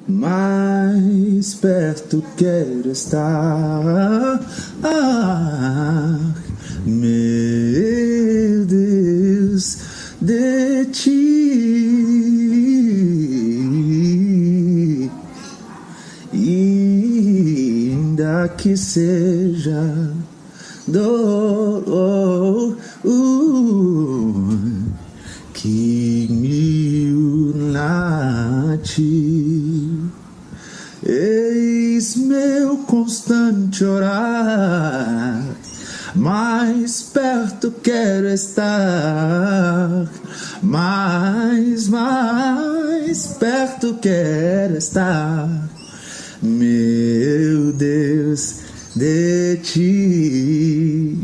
mais perto quero estar. Meu Deus, de ti, ainda que seja dor, que me una a ti. Eis meu constante orar, mais perto quero estar, mais perto quero estar, meu Deus, de ti.